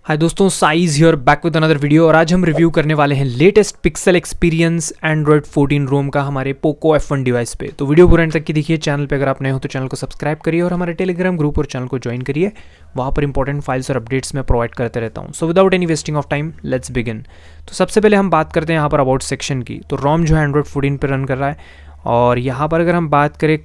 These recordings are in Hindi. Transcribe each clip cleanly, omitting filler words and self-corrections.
हाय दोस्तों, size hear back with another video. और आज हम रिव्यू करने वाले हैं लेटेस्ट पिक्सल एक्सपीरियंस एंड्रॉयड 14 रोम का हमारे पोको F1 डिवाइस पे। तो वीडियो पूरा एंड तक की देखिए। चैनल पे अगर आप नए हो तो चैनल को सब्सक्राइब करिए और हमारे टेलीग्राम ग्रुप और चैनल को ज्वाइन करिए। वहाँ पर इंपॉर्टेंट फाइल्स और अपडेट्स मैं प्रोवाइड करते रहता हूँ। So without any wasting of time let's begin. तो सबसे पहले हम बात करते हैं यहाँ पर अबाउट सेक्शन की। तो रोम जो है एंड्रॉयड 14 पर रन कर रहा है। और यहाँ पर अगर हम बात करें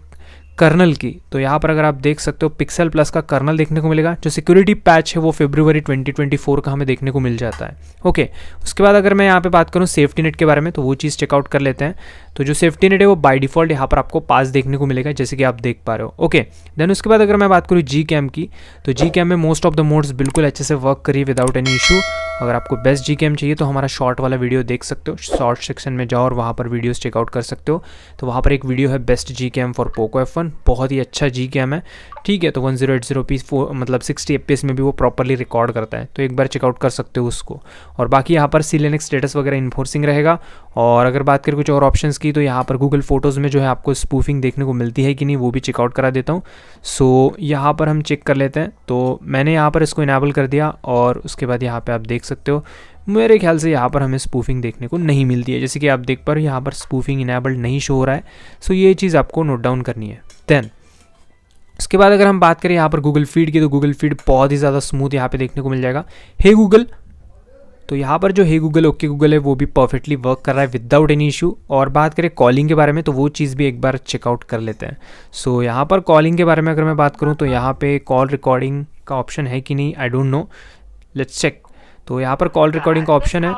कर्नल की, तो यहाँ पर अगर आप देख सकते हो पिक्सल प्लस का कर्नल देखने को मिलेगा। जो सिक्योरिटी पैच है वो फरवरी 2024 का हमें देखने को मिल जाता है। ओके, उसके बाद अगर मैं यहाँ पे बात करूँ सेफ्टी नेट के बारे में, तो वो चीज़ चेकआउट कर लेते हैं। तो जो सेफ्टी नेट है वो बाय डिफॉल्ट यहाँ पर आपको पास देखने को मिलेगा, जैसे कि आप देख पा रहे हो। ओके, देन उसके बाद अगर मैं बात करूँ जी कैम की, तो जी कैम में मोस्ट ऑफ द मोड्स बिल्कुल अच्छे से वर्क करिए विदाउट एनी इशू। अगर आपको बेस्ट जी कैम चाहिए तो हमारा शॉर्ट वाला वीडियो देख सकते हो। शॉर्ट सेक्शन में जाओ और वहाँ पर वीडियोस चेकआउट कर सकते हो। तो वहाँ पर एक वीडियो है best G cam for Poco F1, बहुत ही अच्छा जी कैम है। ठीक है, तो 1080p मतलब 60 fps में भी वो प्रॉपरली रिकॉर्ड करता है, तो एक बार चेकआउट कर सकते हो उसको। और बाकी यहाँ पर CLNX स्टेटस वगैरह इन्फोर्सिंग रहेगा। और अगर बात करें कुछ और ऑप्शंस की, तो यहाँ पर गूगल फोटोज़ में जो है आपको स्पूफिंग देखने को मिलती है कि नहीं, वो भी चेकआउट करा देता हूँ। सो यहाँ पर हम चेक कर लेते हैं। तो मैंने यहाँ पर इसको इनेबल कर दिया और उसके बाद यहाँ पर आप देख सकते हो मेरे ख्याल से यहाँ पर हमें स्पूफिंग देखने को नहीं मिलती है। जैसे कि आप देख पा रहे हो यहाँ पर स्पूफिंग इनेबल्ड नहीं शो हो रहा है। सो ये चीज़ आपको नोट डाउन करनी है। देन उसके बाद अगर हम बात करें यहाँ पर गूगल फीड की, तो गूगल फीड बहुत ही ज़्यादा स्मूथ यहाँ पे देखने को मिल जाएगा। हे गूगल, तो यहाँ पर जो हे गूगल ओके गूगल है वो भी परफेक्टली वर्क कर रहा है विदाउट एनी इशू। और बात करें कॉलिंग के बारे में, तो वो चीज़ भी एक बार चेकआउट कर लेते हैं। सो यहाँ पर कॉलिंग के बारे में अगर मैं बात करूँ, तो यहाँ पे कॉल रिकॉर्डिंग का ऑप्शन है कि नहीं, I don't know, let's check. तो यहाँ पर कॉल रिकॉर्डिंग का ऑप्शन है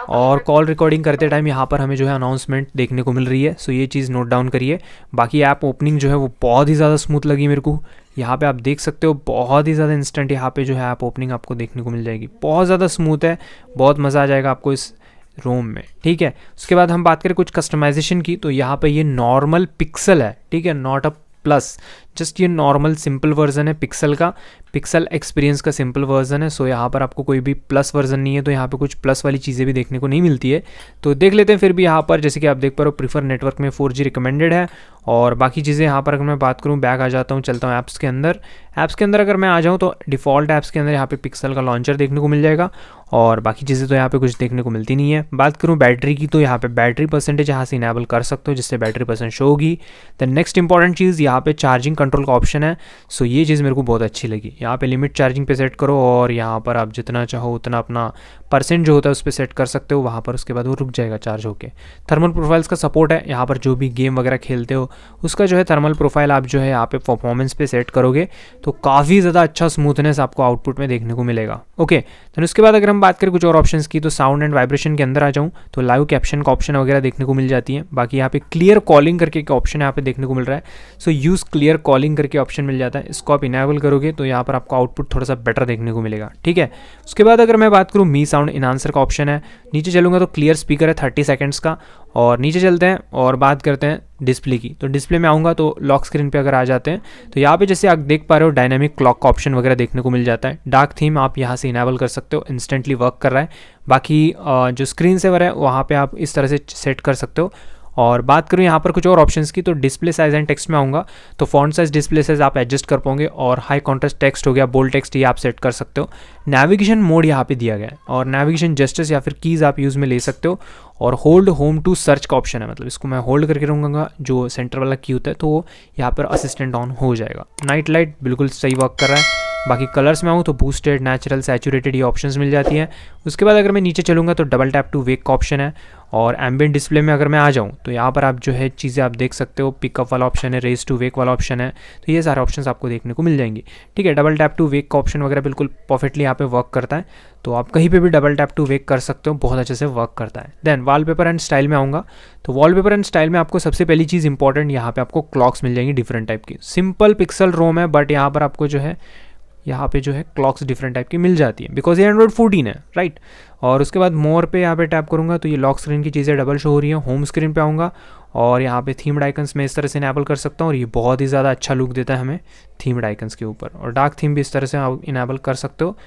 और कॉल रिकॉर्डिंग करते टाइम यहाँ पर हमें जो है अनाउंसमेंट देखने को मिल रही है। सो ये चीज़ नोट डाउन करिए। बाकी ऐप ओपनिंग जो है वो बहुत ही ज़्यादा स्मूथ लगी मेरे को। यहाँ पे आप देख सकते हो बहुत ही ज़्यादा इंस्टेंट यहाँ पे जो है ऐप ओपनिंग आपको देखने को मिल जाएगी। बहुत ज़्यादा स्मूथ है, बहुत मज़ा आ जाएगा आपको इस रोम में। ठीक है, उसके बाद हम बात करें कुछ कस्टमाइजेशन की, तो यहाँ पे ये नॉर्मल पिक्सल है। ठीक है, नॉट अ प्लस, जस्ट ये नॉर्मल सिंपल वर्जन है पिक्सल का, पिक्सल एक्सपीरियंस का सिंपल वर्जन है। सो यहाँ पर आपको कोई भी प्लस वर्जन नहीं है, तो यहाँ पे कुछ प्लस वाली चीज़ें भी देखने को नहीं मिलती है। तो देख लेते हैं फिर भी यहाँ पर, जैसे कि आप देख पा रहे हो प्रीफर नेटवर्क में 4G रिकमेंडेड है। और बाकी चीज़ें यहाँ पर अगर मैं बात करूँ, बैक आ जाता हूँ, चलता हूँ ऐप्स के अंदर। ऐप्स के अंदर अगर मैं आ जाऊँ तो डिफ़ॉल्ट ऐप्स के अंदर यहाँ पे पिक्सल का लॉन्चर देखने को मिल जाएगा। और बाकी चीज़ें तो यहाँ पे कुछ देखने को मिलती नहीं है। बात करूँ बैटरी की, तो यहाँ पे बैटरी परसेंटेज यहाँ से इनेबल कर सकते हो, जिससे बैटरी परसेंट शो होगी। द नेक्स्ट इंपॉर्टेंट चीज़ यहाँ पे चार्जिंग कंट्रोल का ऑप्शन है। सो ये चीज़ मेरे को बहुत अच्छी लगी। यहाँ पे लिमिट चार्जिंग पे सेट करो और यहाँ पर आप जितना चाहो उतना अपना परसेंट जो होता है उस पर सेट कर सकते हो वहाँ पर। उसके बाद वो रुक जाएगा चार्ज होके। थर्मल प्रोफाइल्स का सपोर्ट है। यहाँ पर जो भी गेम वगैरह खेलते हो उसका जो है थर्मल प्रोफाइल आप जो है यहाँ पे परफॉर्मेंस पे सेट करोगे तो काफ़ी ज़्यादा अच्छा स्मूथनेस आपको आउटपुट में देखने को मिलेगा। ओके, तो उसके बाद अगर हम बात करें कुछ और ऑप्शंस की, तो साउंड एंड वाइब्रेशन के अंदर आ जाऊँ तो लाइव कैप्शन का ऑप्शन वगैरह देखने को मिल जाती है। बाकी यहाँ पे क्लियर कॉलिंग करके एक ऑप्शन यहाँ पे देखने को मिल रहा है। सो यूज़ क्लियर कॉलिंग करके ऑप्शन मिल जाता है। इसको आप इनेबल करोगे तो यहाँ पर आपको आउटपुट थोड़ा सा बेटर देखने को मिलेगा। ठीक है, उसके बाद अगर मैं बात करूँ मी साउंड इनहांसर का ऑप्शन है। नीचे चलूँगा तो क्लियर स्पीकर है 30 सेकंड्स का। और नीचे चलते हैं और बात करते हैं डिस्प्ले की। तो डिस्प्ले में आऊँगा तो लॉक स्क्रीन पे अगर आ जाते हैं तो यहाँ पे जैसे आप देख पा रहे हो डायनामिक क्लॉक का ऑप्शन वगैरह देखने को मिल जाता है। डार्क थीम आप यहाँ से इनेबल कर सकते हो, इंस्टेंटली वर्क कर रहा है। बाकी जो स्क्रीन सेवर है वहाँ पे आप इस तरह से सेट कर सकते हो। और बात करूँ यहाँ पर कुछ और ऑप्शंस की, तो डिस्प्ले साइज एंड टेक्स्ट में आऊँगा तो फॉन्ट साइज डिस्प्ले साइज आप एडजस्ट कर पाओगे। और हाई कॉन्ट्रास्ट टेक्स्ट हो गया, बोल्ड टेक्स्ट, ये आप सेट कर सकते हो। नेविगेशन मोड यहाँ पे दिया गया है और नेविगेशन जेस्चर्स या फिर कीज़ आप यूज़ में ले सकते हो। और होल्ड होम टू सर्च का ऑप्शन है, मतलब इसको मैं होल्ड करके रहूँगा, जो सेंटर वाला की होता है तो वो यहाँ पर असिस्टेंट ऑन हो जाएगा। नाइट लाइट बिल्कुल सही वर्क कर रहा है। बाकी कलर्स में आऊँ तो बूस्टेड, नेचुरल, सैचुरेटेड ये ऑप्शंस मिल जाती हैं। उसके बाद अगर मैं नीचे चलूँगा तो डबल टैप टू वेक का ऑप्शन है। और एम्बिएंट डिस्प्ले में अगर मैं आ जाऊँ तो यहाँ पर आप जो है चीज़ें आप देख सकते हो, पिकअप वाला ऑप्शन है, रेज टू वेक वाला ऑप्शन है। तो ये सारे ऑप्शंस आपको देखने को मिल जाएंगे। ठीक है, डबल टैप टू वेक का ऑप्शन वगैरह बिल्कुल परफेक्टली यहाँ पे वर्क करता है। तो आप कहीं पे भी डबल टैप टू वेक कर सकते हो, बहुत अच्छे से वर्क करता है। देन वॉलपेपर एंड स्टाइल में आऊँगा तो वॉलपेपर एंड स्टाइल में आपको सबसे पहली चीज़ इंपॉर्टेंट, यहाँ पे आपको क्लॉक्स मिल जाएंगी डिफरेंट टाइप की। सिंपल पिक्सल रोम है बट यहाँ पर आपको जो है यहाँ पे जो है क्लॉक्स डिफरेंट टाइप की मिल जाती है, बिकॉज ये एंड्रॉइड 14 है, राइट। और उसके बाद मोर पे यहाँ पे टैप करूँगा तो ये लॉक स्क्रीन की चीज़ें डबल शो हो रही हैं। होम स्क्रीन पे आऊँगा और यहाँ पे थीम्ड आइकन्स में इस तरह से इनेबल कर सकता हूँ और ये बहुत ही ज़्यादा अच्छा लुक देता है हमें थीम्ड आइकन्स के ऊपर। और डार्क थीम भी इस तरह से आप इनेबल कर सकते हो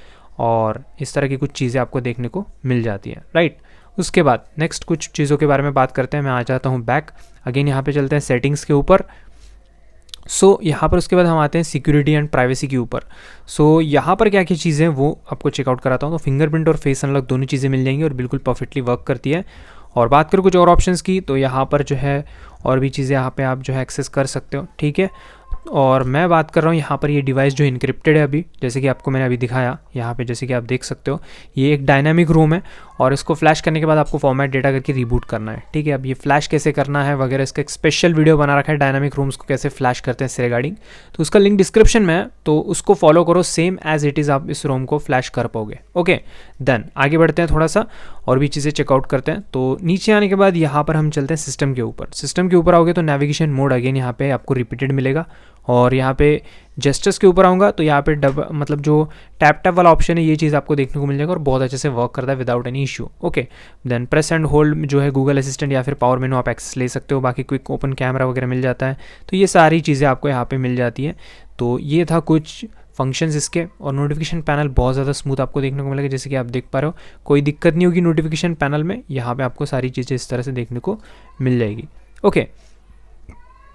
और इस तरह की कुछ चीज़ें आपको देखने को मिल जाती हैं, राइट। उसके बाद नेक्स्ट कुछ चीज़ों के बारे में बात करते हैं। मैं आ जाता हूँ बैक, अगेन यहाँ पे चलते हैं सेटिंग्स के ऊपर। सो यहाँ पर उसके बाद हम आते हैं सिक्योरिटी एंड प्राइवेसी के ऊपर। सो यहाँ पर क्या क्या चीज़ें हैं वो आपको चेकआउट कराता हूँ। तो फिंगरप्रिंट और फेस अनलॉक दोनों चीज़ें मिल जाएंगी और बिल्कुल परफेक्टली वर्क करती है। और बात करूँ कुछ और ऑप्शंस की, तो यहाँ पर जो है और भी चीज़ें यहाँ पे आप जो है एक्सेस कर सकते हो, ठीक है। और मैं बात कर रहा हूँ यहाँ पर ये डिवाइस जो इनक्रिप्टेड है अभी, जैसे कि आपको मैंने अभी दिखाया यहाँ पे, जैसे कि आप देख सकते हो ये एक डायनामिक रोम है और इसको फ्लैश करने के बाद आपको फॉर्मेट डेटा करके रीबूट करना है, ठीक है। अब ये फ्लैश कैसे करना है वगैरह इसका एक स्पेशल वीडियो बना रखा है, डायनामिक रूम्स को कैसे फ्लैश करते हैं इससे रिगार्डिंग, तो उसका लिंक डिस्क्रिप्शन में है, तो उसको फॉलो करो, सेम एज इट इज़ आप इस रोम को फ्लैश कर पाओगे। ओके, देन आगे बढ़ते हैं, थोड़ा सा और भी चीज़ें चेकआउट करते हैं। तो नीचे आने के बाद यहाँ पर हम चलते हैं सिस्टम के ऊपर। सिस्टम के ऊपर आओगे तो नेविगेशन मोड अगेन यहाँ पे आपको रिपीटेड मिलेगा। और यहाँ पे जेस्टर्स के ऊपर आऊँगा तो यहाँ पे मतलब जो टैप टैप वाला ऑप्शन है ये चीज़ आपको देखने को मिल जाएगा और बहुत अच्छे से वर्क करता है without any issue. Okay, then press and hold जो है गूगल असिस्टेंट या फिर पावर मेनू आप एक्सेस ले सकते हो। बाकी क्विक ओपन कैमरा वगैरह मिल जाता है, तो ये सारी चीज़ें आपको यहाँ पे मिल जाती है। तो ये था कुछ फंक्शंस इसके। और नोटिफिकेशन पैनल बहुत ज़्यादा स्मूथ आपको देखने को मिलेगा, जैसे कि आप देख पा रहे हो, कोई दिक्कत नहीं होगी नोटिफिकेशन पैनल में। यहाँ पे आपको सारी चीज़ें इस तरह से देखने को मिल जाएगी। ओके,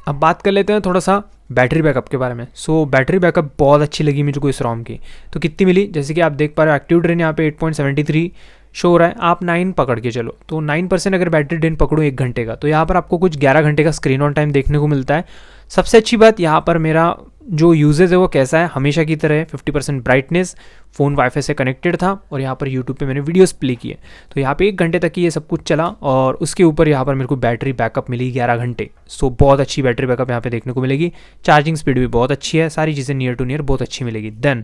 अब बात कर लेते हैं थोड़ा सा बैटरी बैकअप के बारे में। सो बैटरी बैकअप बहुत अच्छी लगी मुझे को इस रोम की। तो कितनी मिली, जैसे कि आप देख पा रहे हो एक्टिव ड्रेन यहाँ पे 8.73 शो हो रहा है, आप 9 पकड़ के चलो, तो 9% अगर बैटरी ड्रेन पकड़ो 1 घंटे का, तो यहाँ पर आपको कुछ 11 घंटे का स्क्रीन ऑन टाइम देखने को मिलता है। सबसे अच्छी बात यहाँ पर मेरा जो यूजेज है वो कैसा है, हमेशा की तरह 50% ब्राइटनेस, फ़ोन वाईफाई से कनेक्टेड था और यहाँ पर यूट्यूब पे मैंने वीडियोस प्ले किए, तो यहाँ पे 1 घंटे तक ही ये सब कुछ चला। और उसके ऊपर यहाँ पर मेरे को बैटरी बैकअप मिली 11 घंटे। सो बहुत अच्छी बैटरी बैकअप यहाँ पे देखने को मिलेगी। चार्जिंग स्पीड भी बहुत अच्छी है, सारी चीज़ें नियर टू नियर बहुत अच्छी मिलेगी। देन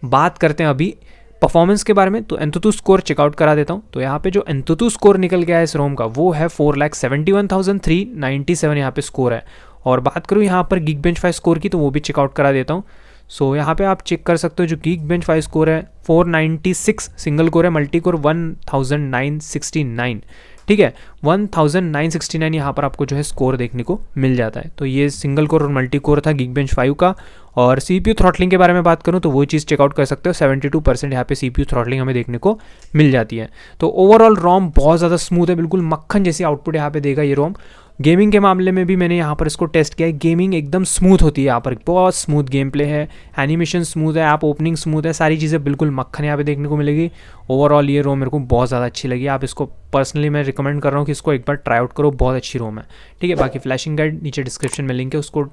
बात करते हैं अभी परफॉर्मेंस के बारे में। तो एंतुतु स्कोर चेकआउट करा देता हूँ। तो यहाँ पे जो एंतुतु स्कोर निकल गया है इस रोम का वो है 4,71,397 यहाँ पे स्कोर है। और बात करूँ यहाँ पर Geekbench 5 स्कोर की, तो वो भी चेकआउट करा देता हूँ। सो यहाँ पे आप चेक कर सकते हो जो Geekbench 5 स्कोर है 496 सिंगल कोर है, मल्टी कोर 1969, ठीक है, 1969 यहाँ पर आपको जो है स्कोर देखने को मिल जाता है। तो ये सिंगल कोर और मल्टी कोर था Geekbench 5 का। और CPU थ्रॉटलिंग के बारे में बात करूँ तो वो चीज़ चेकआउट कर सकते हो, 72% यहाँ पे CPU थ्रॉटलिंग हमें देखने को मिल जाती है। तो ओवरऑल रोम बहुत ज़्यादा स्मूथ है, बिल्कुल मक्खन जैसी आउटपुट यहाँ पे देगा ये रोम। गेमिंग के मामले में भी मैंने यहाँ पर इसको टेस्ट किया है, गेमिंग एकदम स्मूथ होती है यहाँ पर, बहुत स्मूथ गेम प्ले है, एनिमेशन स्मूथ है, ऐप ओपनिंग स्मूथ है, सारी चीज़ें बिल्कुल मक्खन यहाँ पे देखने को मिलेगी। ओवरऑल ये रोम मेरे को बहुत ज़्यादा अच्छी लगी। आप इसको पर्सनली मैं रिकमेंड कर रहा हूँ कि इसको एक बार ट्राई आउट करो, बहुत अच्छी रोम है, ठीक है। बाकी फ्लैशिंग गाइड नीचे डिस्क्रिप्शन में लिंक है, उसको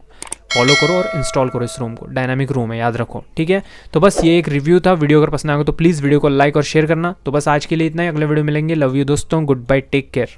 फॉलो करो और इंस्टॉल करो इस रोम को, डायनामिक रोम है याद रखो, ठीक है। तो बस ये एक रिव्यू था। वीडियो अगर पसंद आएगा तो प्लीज़ वीडियो को लाइक और शेयर करना। तो बस आज के लिए इतना ही, अगले वीडियो मिलेंगे। लव यू दोस्तों, गुड बाय, टेक केयर।